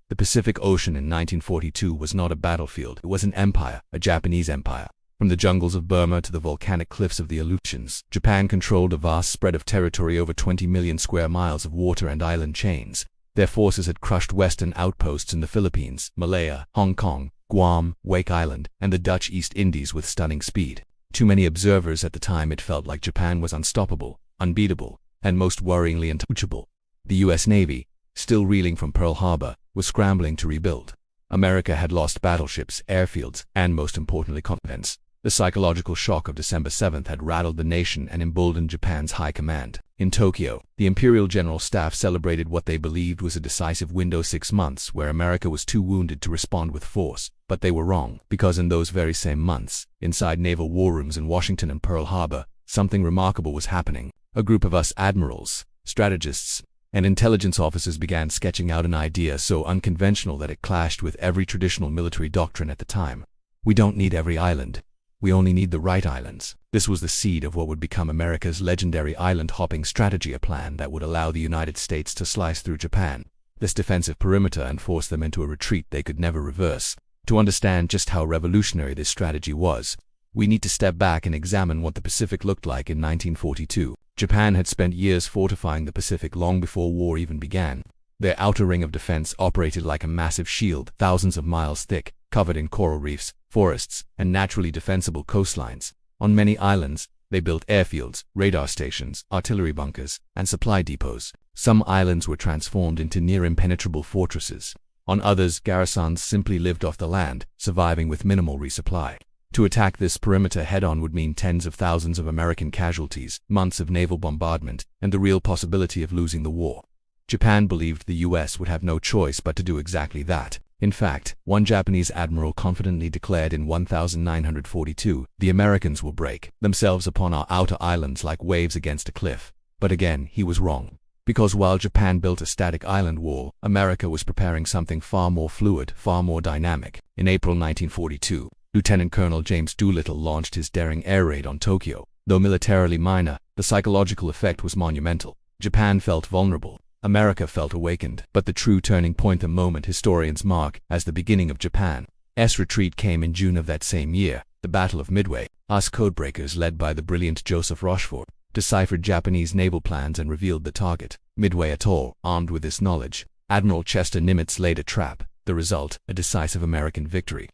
The Pacific Ocean in 1942 was not a battlefield, it was an empire, a Japanese empire. From the jungles of Burma to the volcanic cliffs of the Aleutians, Japan controlled a vast spread of territory over 20 million square miles of water and island chains. Their forces had crushed Western outposts in the Philippines, Malaya, Hong Kong, Guam, Wake Island, and the Dutch East Indies with stunning speed. To many observers at the time it felt like Japan was unstoppable, unbeatable, and most worryingly untouchable. The U.S. Navy, still reeling from Pearl Harbor, was scrambling to rebuild. America had lost battleships, airfields, and most importantly confidence. The psychological shock of December 7th had rattled the nation and emboldened Japan's high command. In Tokyo, the Imperial General Staff celebrated what they believed was a decisive window, 6 months where America was too wounded to respond with force. But they were wrong, because in those very same months, inside naval war rooms in Washington and Pearl Harbor, something remarkable was happening. A group of us admirals, strategists, and intelligence officers began sketching out an idea so unconventional that it clashed with every traditional military doctrine at the time. We don't need every island. We only need the right islands. This was the seed of what would become America's legendary island-hopping strategy, a plan that would allow the United States to slice through Japan, this defensive perimeter, and force them into a retreat they could never reverse. To understand just how revolutionary this strategy was, we need to step back and examine what the Pacific looked like in 1942. Japan had spent years fortifying the Pacific long before war even began. Their outer ring of defense operated like a massive shield, thousands of miles thick, covered in coral reefs, forests, and naturally defensible coastlines. On many islands, they built airfields, radar stations, artillery bunkers, and supply depots. Some islands were transformed into near-impenetrable fortresses. On others, garrisons simply lived off the land, surviving with minimal resupply. To attack this perimeter head-on would mean tens of thousands of American casualties, months of naval bombardment, and the real possibility of losing the war. Japan believed the U.S. would have no choice but to do exactly that. In fact, one Japanese admiral confidently declared in 1942, "The Americans will break themselves upon our outer islands like waves against a cliff." But again, he was wrong. Because while Japan built a static island wall, America was preparing something far more fluid, far more dynamic. In April 1942, Lieutenant Colonel James Doolittle launched his daring air raid on Tokyo. Though militarily minor, the psychological effect was monumental. Japan felt vulnerable. America felt awakened. But the true turning point, the moment historians mark as the beginning of Japan's retreat, came in June of that same year. The Battle of Midway. Us codebreakers, led by the brilliant Joseph Rochefort, deciphered Japanese naval plans and revealed the target, Midway Atoll. Armed with this knowledge, Admiral Chester Nimitz laid a trap. The result, a decisive American victory.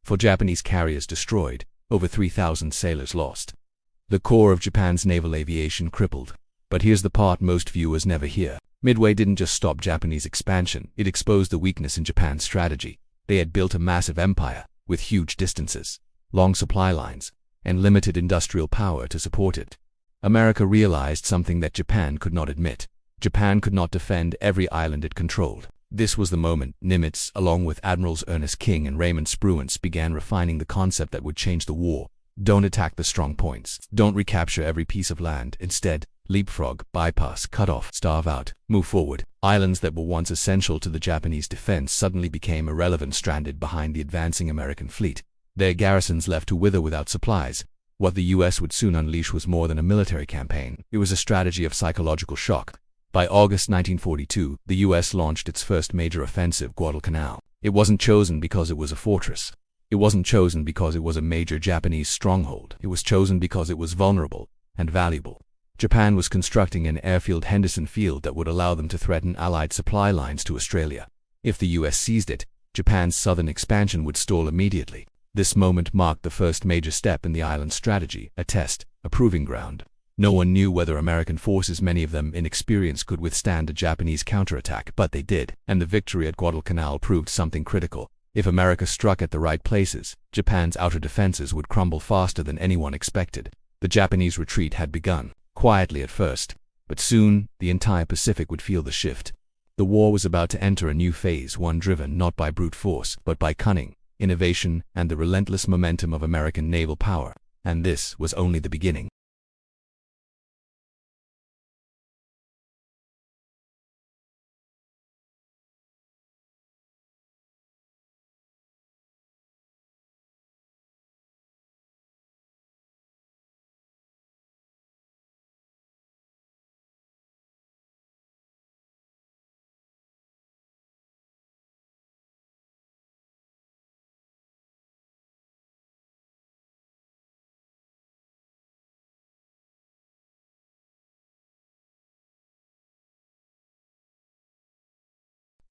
4 Japanese carriers destroyed, over 3,000 sailors lost. The core of Japan's naval aviation crippled. But here's the part most viewers never hear. Midway didn't just stop Japanese expansion, it exposed the weakness in Japan's strategy. They had built a massive empire, with huge distances, long supply lines, and limited industrial power to support it. America realized something that Japan could not admit. Japan could not defend every island it controlled. This was the moment Nimitz, along with Admirals Ernest King and Raymond Spruance, began refining the concept that would change the war. Don't attack the strong points. Don't recapture every piece of land. Instead, leapfrog, bypass, cut off, starve out, move forward. Islands that were once essential to the Japanese defense suddenly became irrelevant, stranded behind the advancing American fleet. Their garrisons left to wither without supplies. What the U.S. would soon unleash was more than a military campaign. It was a strategy of psychological shock. By August 1942, the U.S. launched its first major offensive, Guadalcanal. It wasn't chosen because it was a fortress. It wasn't chosen because it was a major Japanese stronghold. It was chosen because it was vulnerable and valuable. Japan was constructing an airfield, Henderson Field, that would allow them to threaten Allied supply lines to Australia. If the U.S. seized it, Japan's southern expansion would stall immediately. This moment marked the first major step in the island strategy, a test, a proving ground. No one knew whether American forces, many of them inexperienced, could withstand a Japanese counterattack, but they did, and the victory at Guadalcanal proved something critical. If America struck at the right places, Japan's outer defenses would crumble faster than anyone expected. The Japanese retreat had begun, quietly at first, but soon the entire Pacific would feel the shift. The war was about to enter a new phase, one driven not by brute force, but by cunning, innovation, and the relentless momentum of American naval power. And this was only the beginning.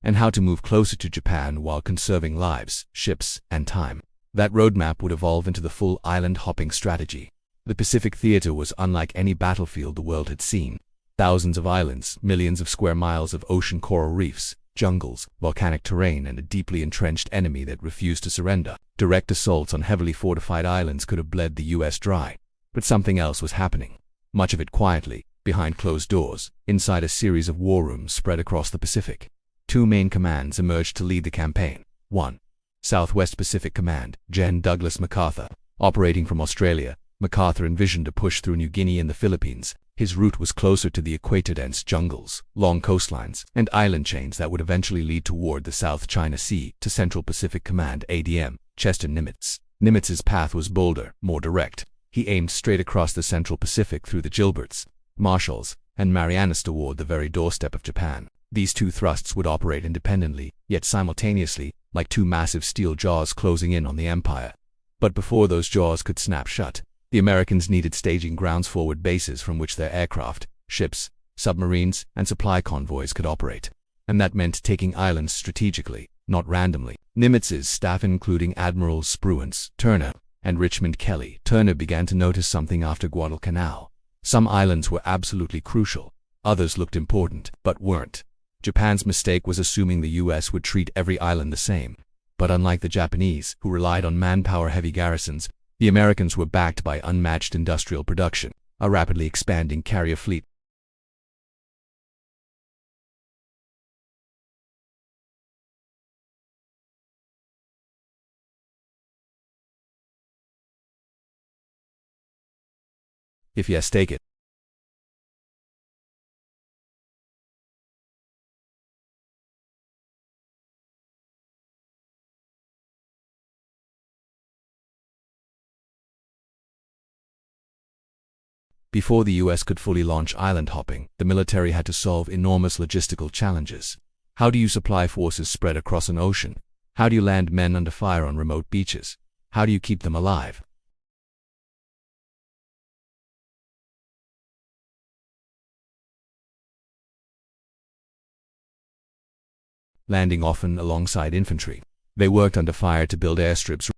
and how to move closer to Japan while conserving lives, ships, and time. That roadmap would evolve into the full island-hopping strategy. The Pacific theater was unlike any battlefield the world had seen. Thousands of islands, millions of square miles of ocean coral reefs, jungles, volcanic terrain, and a deeply entrenched enemy that refused to surrender. Direct assaults on heavily fortified islands could have bled the U.S. dry. But something else was happening. Much of it quietly, behind closed doors, inside a series of war rooms spread across the Pacific. Two main commands emerged to lead the campaign. 1. Southwest Pacific Command, Gen. Douglas MacArthur. Operating from Australia, MacArthur envisioned a push through New Guinea and the Philippines. His route was closer to the equator-dense jungles, long coastlines, and island chains that would eventually lead toward the South China Sea. To Central Pacific Command, ADM, Chester Nimitz. Nimitz's path was bolder, more direct. He aimed straight across the Central Pacific through the Gilberts, Marshalls, and Marianas toward the very doorstep of Japan. These two thrusts would operate independently, yet simultaneously, like two massive steel jaws closing in on the empire. But before those jaws could snap shut, the Americans needed staging ground-forward bases from which their aircraft, ships, submarines, and supply convoys could operate. And that meant taking islands strategically, not randomly. Nimitz's staff, including Admirals Spruance, Turner, and Richmond Kelly. Turner began to notice something after Guadalcanal. Some islands were absolutely crucial. Others looked important, but weren't. Japan's mistake was assuming the U.S. would treat every island the same. But unlike the Japanese, who relied on manpower-heavy garrisons, the Americans were backed by unmatched industrial production, a rapidly expanding carrier fleet, if yes, take it. Before the U.S. could fully launch island hopping, the military had to solve enormous logistical challenges. How do you supply forces spread across an ocean? How do you land men under fire on remote beaches? How do you keep them alive? Landing often alongside infantry. They worked under fire to build airstrips,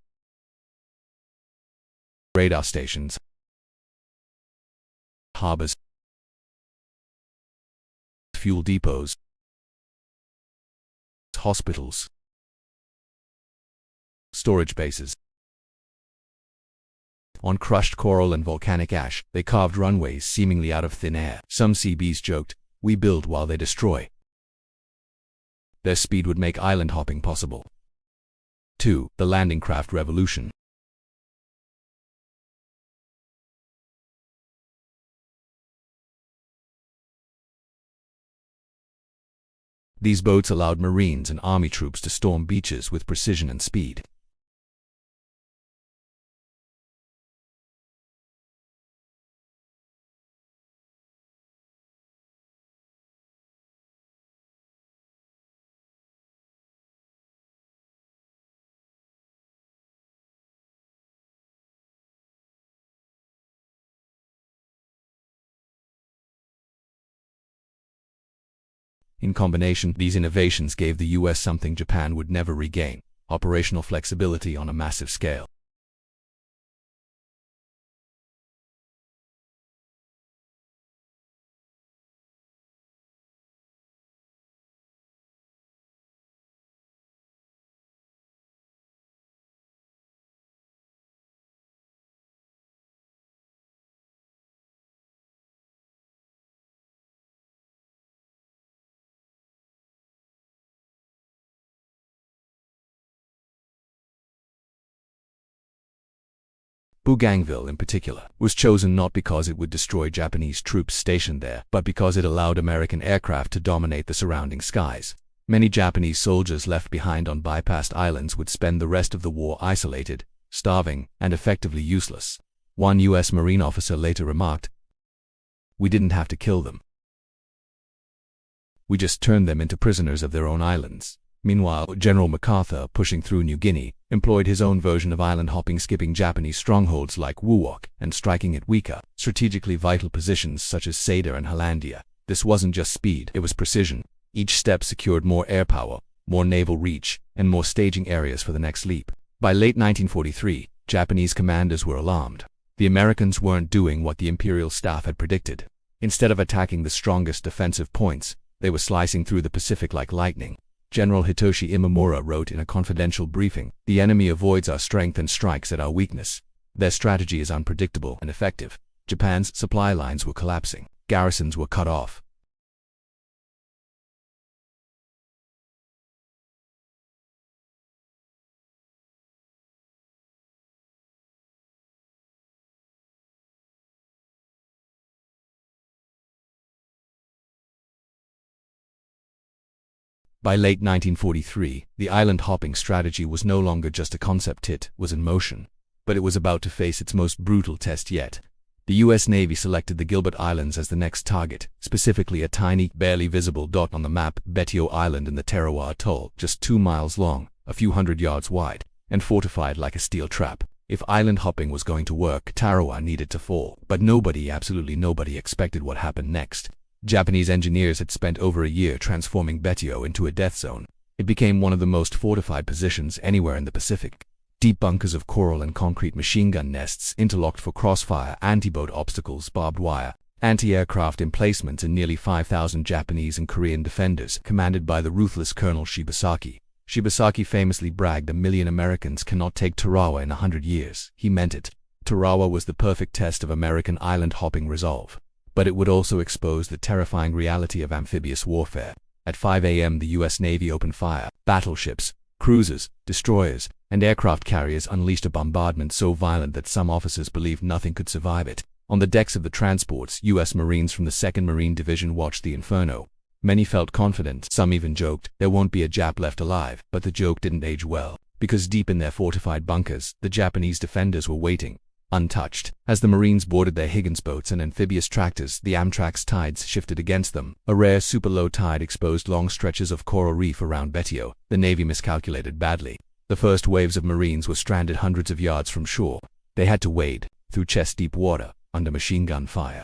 radar stations, harbors, fuel depots, hospitals, storage bases. On crushed coral and volcanic ash, they carved runways seemingly out of thin air. Some Seabees joked, "We build while they destroy." Their speed would make island hopping possible. 2. The landing craft revolution. These boats allowed Marines and Army troops to storm beaches with precision and speed. In combination, these innovations gave the U.S. something Japan would never regain: operational flexibility on a massive scale. Bougainville, in particular, was chosen not because it would destroy Japanese troops stationed there, but because it allowed American aircraft to dominate the surrounding skies. Many Japanese soldiers left behind on bypassed islands would spend the rest of the war isolated, starving, and effectively useless. One U.S. Marine officer later remarked, "We didn't have to kill them. We just turned them into prisoners of their own islands." Meanwhile, General MacArthur, pushing through New Guinea, employed his own version of island hopping, skipping Japanese strongholds like Woowock and striking at weaker, strategically vital positions such as Seda and Hollandia. This wasn't just speed, it was precision. Each step secured more air power, more naval reach, and more staging areas for the next leap. By late 1943, Japanese commanders were alarmed. The Americans weren't doing what the Imperial staff had predicted. Instead of attacking the strongest defensive points, they were slicing through the Pacific like lightning. General Hitoshi Imamura wrote in a confidential briefing, "The enemy avoids our strength and strikes at our weakness. Their strategy is unpredictable and effective." Japan's supply lines were collapsing. Garrisons were cut off. By late 1943, the island-hopping strategy was no longer just a concept, it was in motion. But it was about to face its most brutal test yet. The U.S. Navy selected the Gilbert Islands as the next target, specifically a tiny, barely visible dot on the map, Betio Island in the Tarawa Atoll, just 2 miles long, a few hundred yards wide, and fortified like a steel trap. If island hopping was going to work, Tarawa needed to fall. But nobody, absolutely nobody, expected what happened next. Japanese engineers had spent over a year transforming Betio into a death zone. It became one of the most fortified positions anywhere in the Pacific. Deep bunkers of coral and concrete machine gun nests interlocked for crossfire, anti-boat obstacles, barbed wire, anti-aircraft emplacements, and nearly 5,000 Japanese and Korean defenders, commanded by the ruthless Colonel Shibasaki. Shibasaki famously bragged, "1 million Americans cannot take Tarawa in 100 years." He meant it. Tarawa was the perfect test of American island-hopping resolve. But it would also expose the terrifying reality of amphibious warfare. At 5 a.m. the U.S. Navy opened fire. Battleships, cruisers, destroyers, and aircraft carriers unleashed a bombardment so violent that some officers believed nothing could survive it. On the decks of the transports, U.S. Marines from the 2nd Marine Division watched the inferno. Many felt confident, some even joked, there won't be a Jap left alive. But the joke didn't age well, because deep in their fortified bunkers, the Japanese defenders were waiting, untouched. As the Marines boarded their Higgins boats and amphibious tractors, the Amtrak's tides shifted against them. A rare super low tide exposed long stretches of coral reef around Betio. The Navy miscalculated badly. The first waves of Marines were stranded hundreds of yards from shore. They had to wade through chest-deep water, under machine gun fire.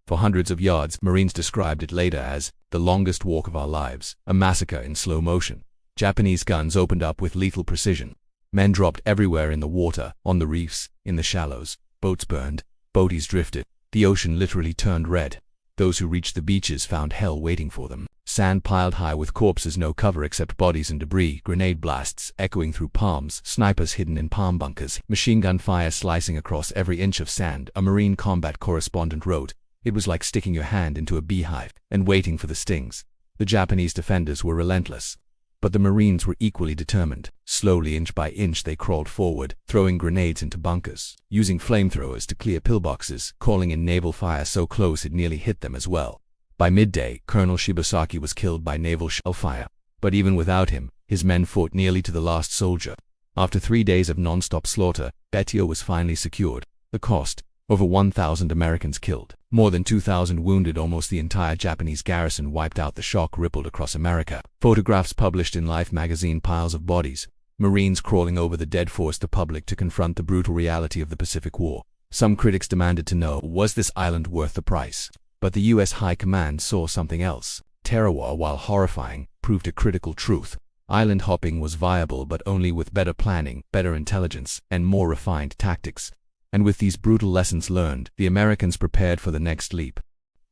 For hundreds of yards, Marines described it later as the longest walk of our lives, a massacre in slow motion. Japanese guns opened up with lethal precision. Men dropped everywhere in the water, on the reefs, in the shallows. Boats burned, boaties drifted. The ocean literally turned red. Those who reached the beaches found hell waiting for them. Sand piled high with corpses, no cover except bodies and debris, grenade blasts echoing through palms, snipers hidden in palm bunkers, machine gun fire slicing across every inch of sand. A Marine combat correspondent wrote, "It was like sticking your hand into a beehive and waiting for the stings." The Japanese defenders were relentless. But the Marines were equally determined. Slowly, inch by inch, they crawled forward, throwing grenades into bunkers, using flamethrowers to clear pillboxes, calling in naval fire so close it nearly hit them as well. By midday, Colonel Shibasaki was killed by naval shell fire. But even without him, his men fought nearly to the last soldier. After 3 days of non-stop slaughter, Betio was finally secured. The cost? Over 1,000 Americans killed, more than 2,000 wounded, almost the entire Japanese garrison wiped out. The shock rippled across America. Photographs published in Life magazine, piles of bodies. Marines crawling over the dead forced the public to confront the brutal reality of the Pacific War. Some critics demanded to know, was this island worth the price? But the U.S. High Command saw something else. Tarawa, while horrifying, proved a critical truth. Island hopping was viable, but only with better planning, better intelligence, and more refined tactics. And with these brutal lessons learned, the Americans prepared for the next leap.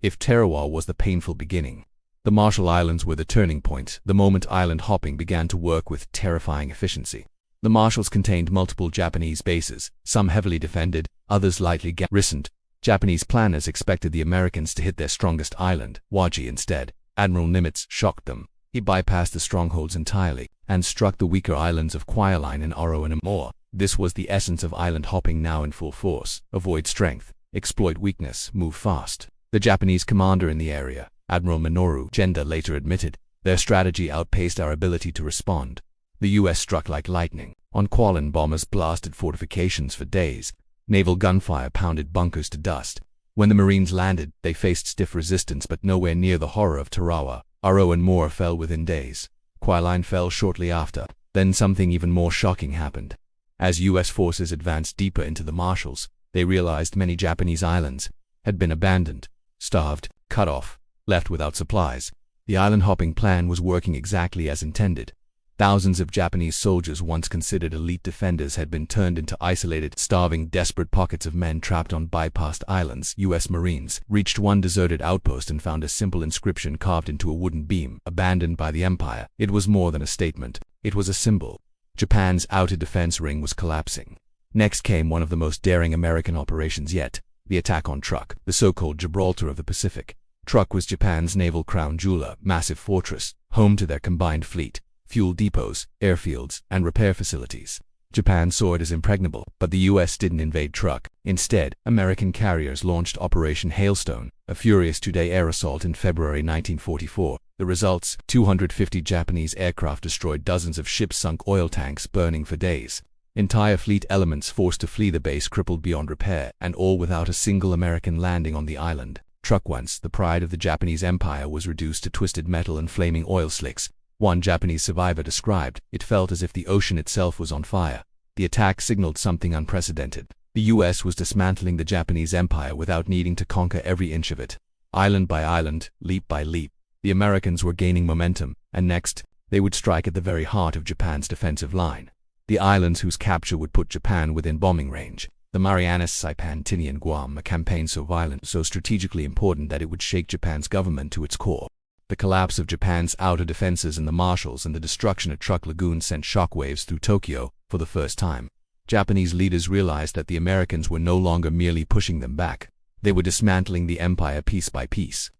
If Tarawa was the painful beginning, the Marshall Islands were the turning point, the moment island hopping began to work with terrifying efficiency. The Marshalls contained multiple Japanese bases, some heavily defended, others lightly garrisoned. Japanese planners expected the Americans to hit their strongest island, Waji, instead. Admiral Nimitz shocked them. He bypassed the strongholds entirely and struck the weaker islands of Kwajalein and Oro and Amur. This was the essence of island hopping now in full force. Avoid strength, exploit weakness, move fast. The Japanese commander in the area, Admiral Minoru Genda, later admitted, their strategy outpaced our ability to respond. The U.S. struck like lightning. On Kwajalein, bombers blasted fortifications for days. Naval gunfire pounded bunkers to dust. When the Marines landed, they faced stiff resistance, but nowhere near the horror of Tarawa. Oro and Amur fell within days. Kwajalein fell shortly after. Then something even more shocking happened. As U.S. forces advanced deeper into the Marshalls, they realized many Japanese islands had been abandoned, starved, cut off, left without supplies. The island-hopping plan was working exactly as intended. Thousands of Japanese soldiers once considered elite defenders had been turned into isolated, starving, desperate pockets of men trapped on bypassed islands. U.S. Marines reached one deserted outpost and found a simple inscription carved into a wooden beam, abandoned by the Empire. It was more than a statement. It was a symbol. Japan's outer defense ring was collapsing. Next came one of the most daring American operations yet, the attack on Truk, the so-called Gibraltar of the Pacific. Truk was Japan's naval crown jewel, a massive fortress, home to their combined fleet, fuel depots, airfields, and repair facilities. Japan saw it as impregnable, but the U.S. didn't invade Truk. Instead, American carriers launched Operation Hailstone, a furious two-day air assault in February 1944. The results: 250 Japanese aircraft destroyed, dozens of ships sunk, oil tanks burning for days. Entire fleet elements forced to flee the base, crippled beyond repair, and all without a single American landing on the island. Truk, once the pride of the Japanese Empire, was reduced to twisted metal and flaming oil slicks. One Japanese survivor described, "It felt as if the ocean itself was on fire." The attack signaled something unprecedented. The U.S. was dismantling the Japanese Empire without needing to conquer every inch of it. Island by island, leap by leap, the Americans were gaining momentum, and next, they would strike at the very heart of Japan's defensive line. The islands whose capture would put Japan within bombing range. The Marianas, Saipan, Tinian, Guam, a campaign so violent, so strategically important that it would shake Japan's government to its core. The collapse of Japan's outer defenses in the Marshalls and the destruction of Truk Lagoon sent shockwaves through Tokyo. For the first time, Japanese leaders realized that the Americans were no longer merely pushing them back. They were dismantling the empire piece by piece.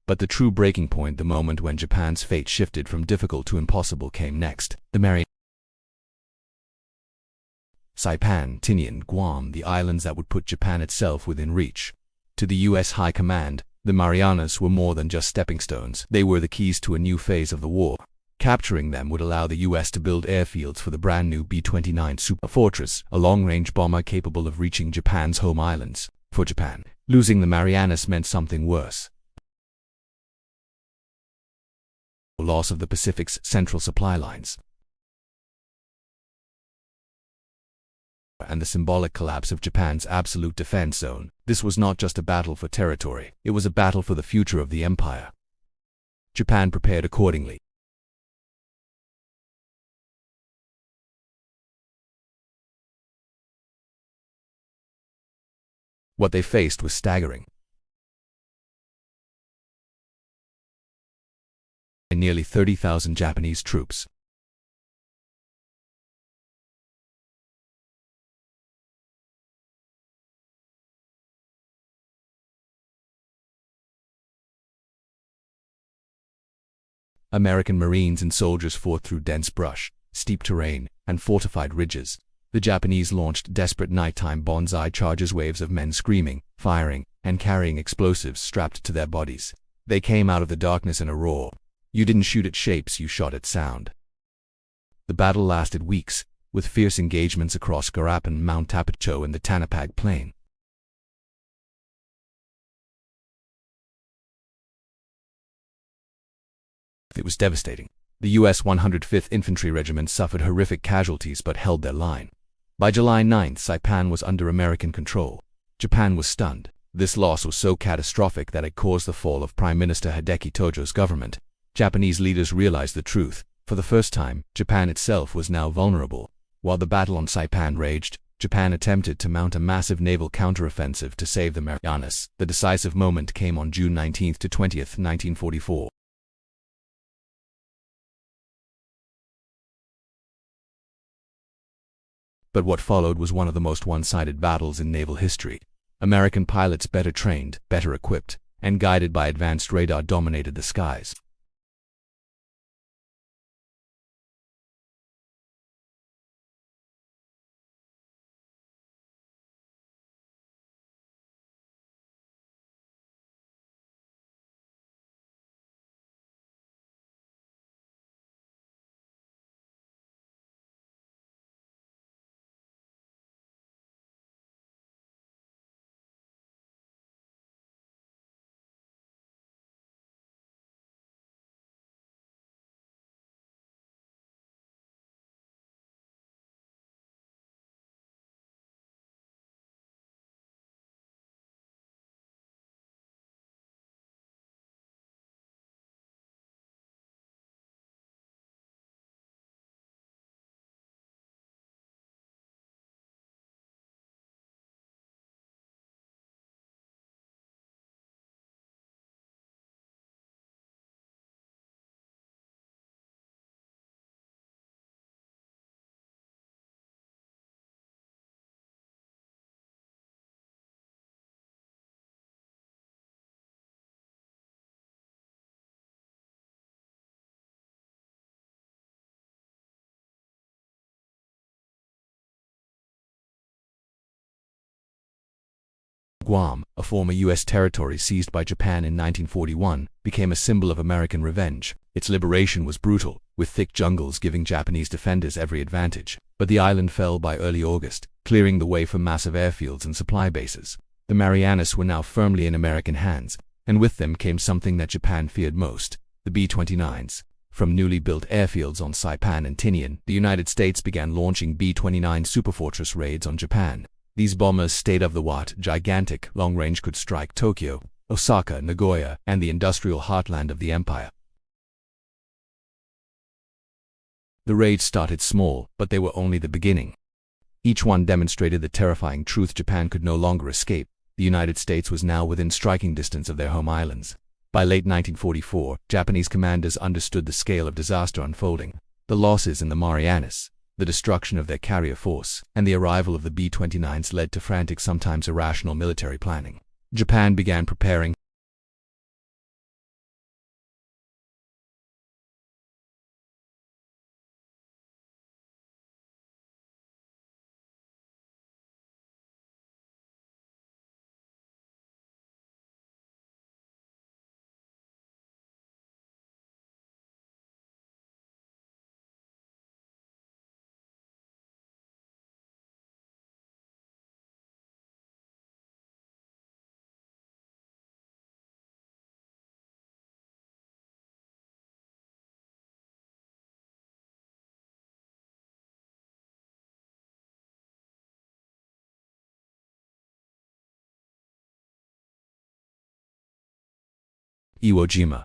But the true breaking point, the moment when Japan's fate shifted from difficult to impossible, came next. The Marianas, Saipan, Tinian, Guam, the islands that would put Japan itself within reach. To the U.S. High Command, the Marianas were more than just stepping stones. They were the keys to a new phase of the war. Capturing them would allow the U.S. to build airfields for the brand new B-29 Super Fortress, a long-range bomber capable of reaching Japan's home islands. For Japan, losing the Marianas meant something worse. Loss of the Pacific's central supply lines, and the symbolic collapse of Japan's absolute defense zone. This was not just a battle for territory, it was a battle for the future of the empire. Japan prepared accordingly. What they faced was staggering. Nearly 30,000 Japanese troops. American Marines and soldiers fought through dense brush, steep terrain, and fortified ridges. The Japanese launched desperate nighttime banzai charges, waves of men screaming, firing, and carrying explosives strapped to their bodies. They came out of the darkness in a roar. You didn't shoot at shapes, you shot at sound. The battle lasted weeks, with fierce engagements across Garapan, Mount Tapachau, and the Tanapag Plain. It was devastating. The U.S. 105th Infantry Regiment suffered horrific casualties but held their line. By July 9, Saipan was under American control. Japan was stunned. This loss was so catastrophic that it caused the fall of Prime Minister Hideki Tojo's government. Japanese leaders realized the truth. For the first time, Japan itself was now vulnerable. While the battle on Saipan raged, Japan attempted to mount a massive naval counteroffensive to save the Marianas. The decisive moment came on June 19 to 20, 1944. But what followed was one of the most one-sided battles in naval history. American pilots, better trained, better equipped, and guided by advanced radar, dominated the skies. Guam, a former U.S. territory seized by Japan in 1941, became a symbol of American revenge. Its liberation was brutal, with thick jungles giving Japanese defenders every advantage. But the island fell by early August, clearing the way for massive airfields and supply bases. The Marianas were now firmly in American hands, and with them came something that Japan feared most: the B-29s. From newly built airfields on Saipan and Tinian, the United States began launching B-29 superfortress raids on Japan. These bombers, state-of-the-art, gigantic, long-range, could strike Tokyo, Osaka, Nagoya, and the industrial heartland of the empire. The raids started small, but they were only the beginning. Each one demonstrated the terrifying truth: Japan could no longer escape. The United States was now within striking distance of their home islands. By late 1944, Japanese commanders understood the scale of disaster unfolding. The losses in the Marianas, the destruction of their carrier force, and the arrival of the B-29s led to frantic, sometimes irrational military planning. Japan began preparing Iwo Jima.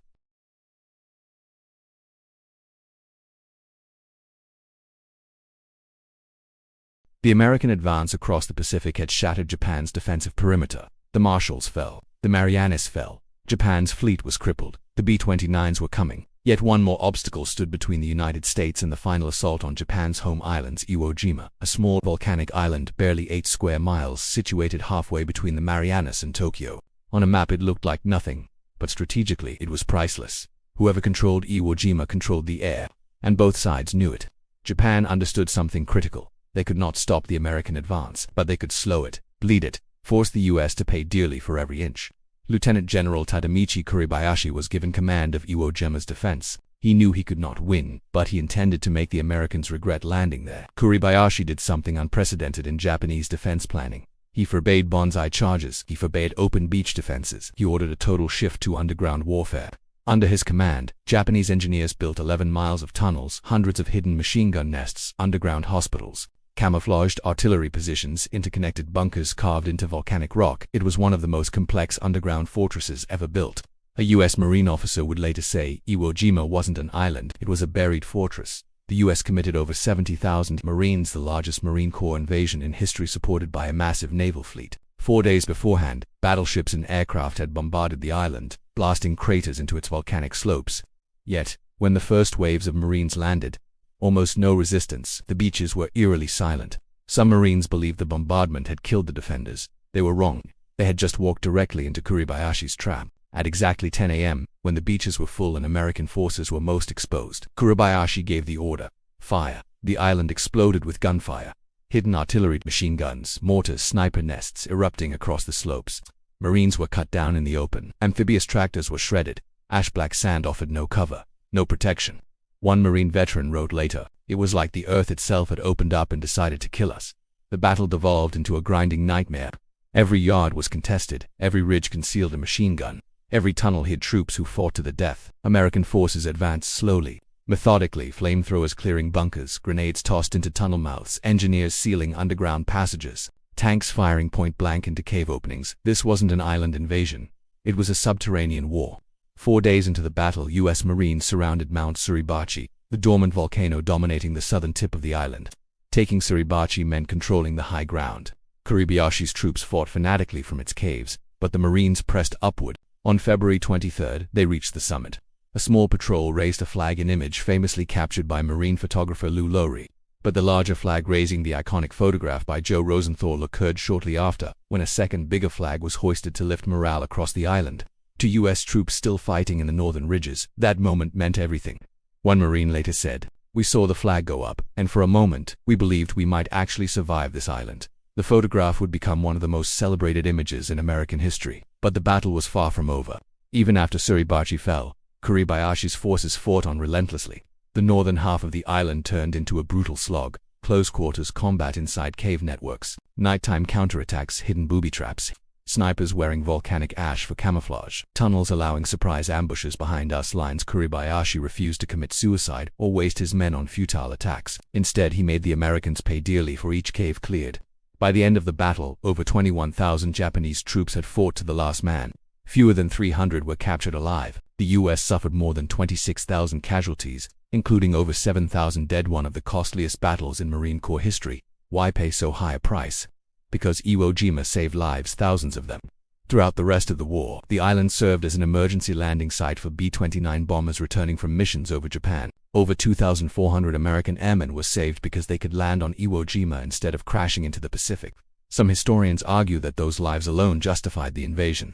The American advance across the Pacific had shattered Japan's defensive perimeter. The Marshalls fell. The Marianas fell. Japan's fleet was crippled. The B-29s were coming. Yet one more obstacle stood between the United States and the final assault on Japan's home islands: Iwo Jima, a small volcanic island barely 8 square miles situated halfway between the Marianas and Tokyo. On a map it looked like nothing, but strategically it was priceless. Whoever controlled Iwo Jima controlled the air, and both sides knew it. Japan understood something critical. They could not stop the American advance, but they could slow it, bleed it, force the U.S. to pay dearly for every inch. Lieutenant General Tadamichi Kuribayashi was given command of Iwo Jima's defense. He knew he could not win, but he intended to make the Americans regret landing there. Kuribayashi did something unprecedented in Japanese defense planning. He forbade banzai charges. He forbade open beach defenses. He ordered a total shift to underground warfare. Under his command, Japanese engineers built 11 miles of tunnels, hundreds of hidden machine gun nests, underground hospitals, camouflaged artillery positions, interconnected bunkers carved into volcanic rock. It was one of the most complex underground fortresses ever built. A U.S. Marine officer would later say Iwo Jima wasn't an island, it was a buried fortress. The U.S. committed over 70,000 Marines, the largest Marine Corps invasion in history, supported by a massive naval fleet. 4 days beforehand, battleships and aircraft had bombarded the island, blasting craters into its volcanic slopes. Yet, when the first waves of Marines landed, almost no resistance. The beaches were eerily silent. Some Marines believed the bombardment had killed the defenders. They were wrong. They had just walked directly into Kuribayashi's trap. At exactly 10 a.m., when the beaches were full and American forces were most exposed, Kuribayashi gave the order: fire. The island exploded with gunfire. Hidden artillery, machine guns, mortars, sniper nests erupting across the slopes. Marines were cut down in the open. Amphibious tractors were shredded. Ash-black sand offered no cover, no protection. One Marine veteran wrote later, "It was like the earth itself had opened up and decided to kill us." The battle devolved into a grinding nightmare. Every yard was contested. Every ridge concealed a machine gun. Every tunnel hid troops who fought to the death. American forces advanced slowly, methodically, flamethrowers clearing bunkers, grenades tossed into tunnel mouths, engineers sealing underground passages, tanks firing point blank into cave openings. This wasn't an island invasion. It was a subterranean war. 4 days into the battle, U.S. Marines surrounded Mount Suribachi, the dormant volcano dominating the southern tip of the island. Taking Suribachi meant controlling the high ground. Kuribayashi's troops fought fanatically from its caves, but the Marines pressed upward. On February 23, they reached the summit. A small patrol raised a flag, an image famously captured by Marine photographer Lou Lowry. But the larger flag, raising the iconic photograph by Joe Rosenthal, occurred shortly after, when a second, bigger flag was hoisted to lift morale across the island. To U.S. troops still fighting in the northern ridges, that moment meant everything. One Marine later said, "We saw the flag go up, and for a moment, we believed we might actually survive this island." The photograph would become one of the most celebrated images in American history. But the battle was far from over. Even after Suribachi fell, Kuribayashi's forces fought on relentlessly. The northern half of the island turned into a brutal slog, close-quarters combat inside cave networks, nighttime counterattacks, hidden booby traps, snipers wearing volcanic ash for camouflage, tunnels allowing surprise ambushes behind us lines. Kuribayashi refused to commit suicide or waste his men on futile attacks. Instead, he made the Americans pay dearly for each cave cleared. By the end of the battle, over 21,000 Japanese troops had fought to the last man. Fewer than 300 were captured alive. The U.S. suffered more than 26,000 casualties, including over 7,000 dead. One of the costliest battles in Marine Corps history. Why pay so high a price? Because Iwo Jima saved lives, thousands of them. Throughout the rest of the war, the island served as an emergency landing site for B-29 bombers returning from missions over Japan. Over 2,400 American airmen were saved because they could land on Iwo Jima instead of crashing into the Pacific. Some historians argue that those lives alone justified the invasion.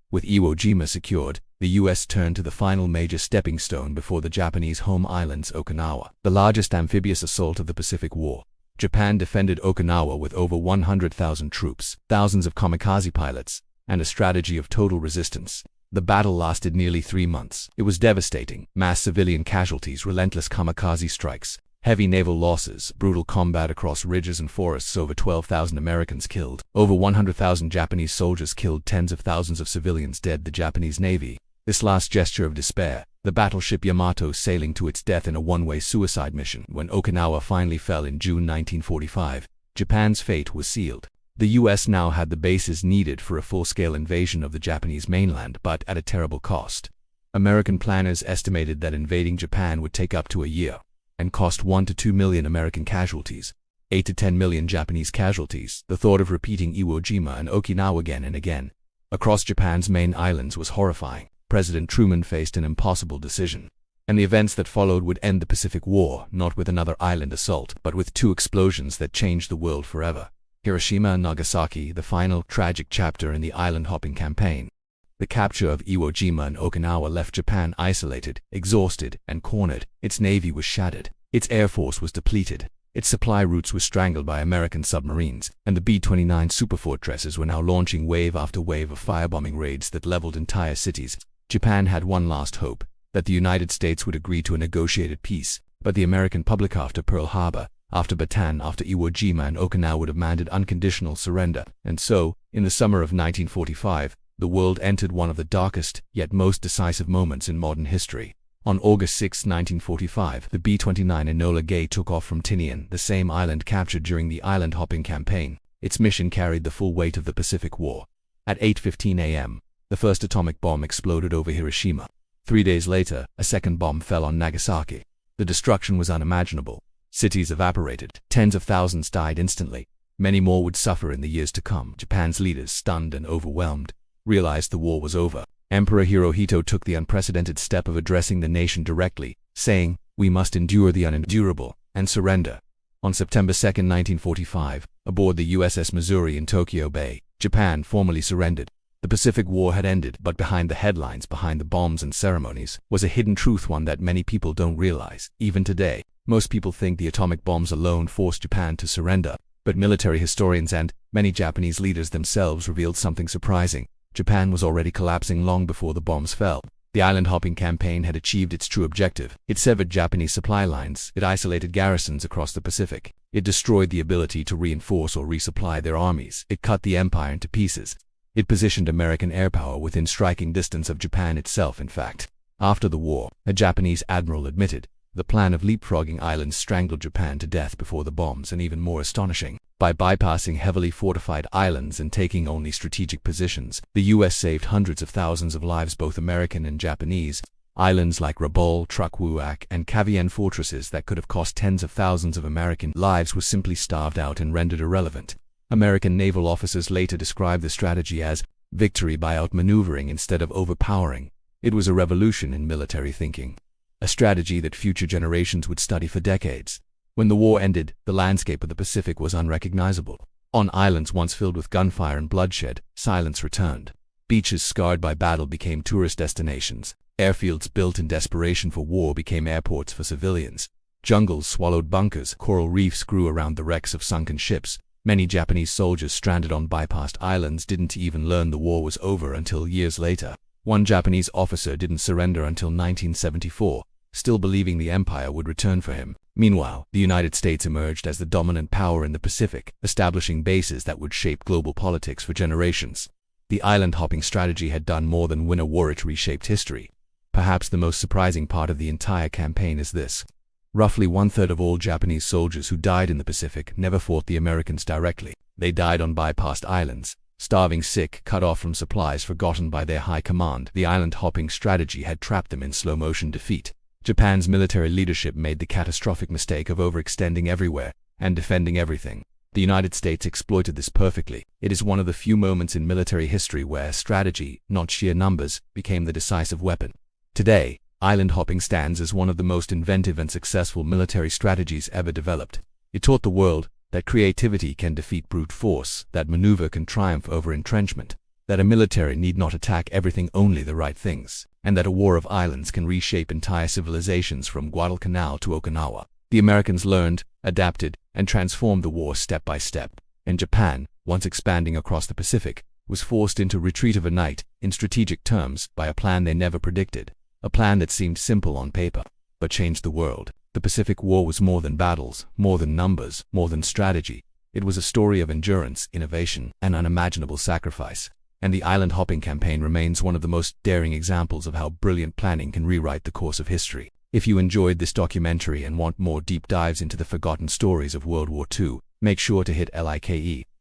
With Iwo Jima secured, the U.S. turned to the final major stepping stone before the Japanese home islands, Okinawa. The largest amphibious assault of the Pacific War. Japan defended Okinawa with over 100,000 troops, thousands of kamikaze pilots, and a strategy of total resistance. The battle lasted nearly 3 months. It was devastating. Mass civilian casualties, relentless kamikaze strikes, heavy naval losses, brutal combat across ridges and forests. Over 12,000 Americans killed. Over 100,000 Japanese soldiers killed. Tens of thousands of civilians dead. The Japanese Navy. This last gesture of despair. The battleship Yamato sailing to its death in a one-way suicide mission. When Okinawa finally fell in June 1945, Japan's fate was sealed. The U.S. now had the bases needed for a full-scale invasion of the Japanese mainland, but at a terrible cost. American planners estimated that invading Japan would take up to a year and cost 1 to 2 million American casualties, 8 to 10 million Japanese casualties. The thought of repeating Iwo Jima and Okinawa again and again across Japan's main islands was horrifying. President Truman faced an impossible decision. And the events that followed would end the Pacific War, not with another island assault, but with 2 explosions that changed the world forever. Hiroshima and Nagasaki, the final tragic chapter in the island-hopping campaign. The capture of Iwo Jima and Okinawa left Japan isolated, exhausted, and cornered. Its navy was shattered. Its air force was depleted. Its supply routes were strangled by American submarines, and the B-29 superfortresses were now launching wave after wave of firebombing raids that leveled entire cities. Japan had one last hope, that the United States would agree to a negotiated peace, but the American public after Pearl Harbor, after Bataan, after Iwo Jima and Okinawa would have demanded unconditional surrender. And so, in the summer of 1945, the world entered one of the darkest, yet most decisive moments in modern history. On August 6, 1945, the B-29 Enola Gay took off from Tinian, the same island captured during the island-hopping campaign. Its mission carried the full weight of the Pacific War. At 8:15 a.m., the first atomic bomb exploded over Hiroshima. 3 days later, a second bomb fell on Nagasaki. The destruction was unimaginable. Cities evaporated. Tens of thousands died instantly. Many more would suffer in the years to come. Japan's leaders, stunned and overwhelmed, realized the war was over. Emperor Hirohito took the unprecedented step of addressing the nation directly, saying, "We must endure the unendurable, and surrender." On September 2, 1945, aboard the USS Missouri in Tokyo Bay, Japan formally surrendered. The Pacific War had ended, but behind the headlines, behind the bombs and ceremonies, was a hidden truth, one that many people don't realize. Even today, most people think the atomic bombs alone forced Japan to surrender, but military historians and many Japanese leaders themselves revealed something surprising. Japan was already collapsing long before the bombs fell. The island-hopping campaign had achieved its true objective. It severed Japanese supply lines. It isolated garrisons across the Pacific. It destroyed the ability to reinforce or resupply their armies. It cut the empire into pieces. It positioned American air power within striking distance of Japan itself. In fact, after the war, a Japanese admiral admitted, the plan of leapfrogging islands strangled Japan to death before the bombs, and even more astonishing, by bypassing heavily fortified islands and taking only strategic positions, the U.S. saved hundreds of thousands of lives, both American and Japanese. Islands like Rabaul, Trukwuak, and Cavien, fortresses that could have cost tens of thousands of American lives, were simply starved out and rendered irrelevant. American naval officers later described the strategy as victory by outmaneuvering instead of overpowering. It was a revolution in military thinking, a strategy that future generations would study for decades. When the war ended, the landscape of the Pacific was unrecognizable. On islands once filled with gunfire and bloodshed, silence returned. Beaches scarred by battle became tourist destinations. Airfields built in desperation for war became airports for civilians. Jungles swallowed bunkers. Coral reefs grew around the wrecks of sunken ships. Many Japanese soldiers stranded on bypassed islands didn't even learn the war was over until years later. One Japanese officer didn't surrender until 1974, still believing the empire would return for him. Meanwhile, the United States emerged as the dominant power in the Pacific, establishing bases that would shape global politics for generations. The island-hopping strategy had done more than win a war, it reshaped history. Perhaps the most surprising part of the entire campaign is this. Roughly one-third of all Japanese soldiers who died in the Pacific never fought the Americans directly. They died on bypassed islands, starving, sick, cut off from supplies, forgotten by their high command. The island-hopping strategy had trapped them in slow-motion defeat. Japan's military leadership made the catastrophic mistake of overextending everywhere and defending everything. The United States exploited this perfectly. It is one of the few moments in military history where strategy, not sheer numbers, became the decisive weapon. Today, island hopping stands as one of the most inventive and successful military strategies ever developed. It taught the world that creativity can defeat brute force, that maneuver can triumph over entrenchment, that a military need not attack everything, only the right things, and that a war of islands can reshape entire civilizations from Guadalcanal to Okinawa. The Americans learned, adapted, and transformed the war step by step. And Japan, once expanding across the Pacific, was forced into retreat overnight, in strategic terms, by a plan they never predicted. A plan that seemed simple on paper, but changed the world. The Pacific War was more than battles, more than numbers, more than strategy. It was a story of endurance, innovation, and unimaginable sacrifice. And the island-hopping campaign remains one of the most daring examples of how brilliant planning can rewrite the course of history. If you enjoyed this documentary and want more deep dives into the forgotten stories of World War II, make sure to hit like,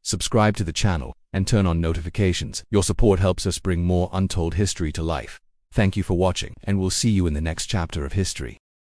subscribe to the channel, and turn on notifications. Your support helps us bring more untold history to life. Thank you for watching, and we'll see you in the next chapter of history.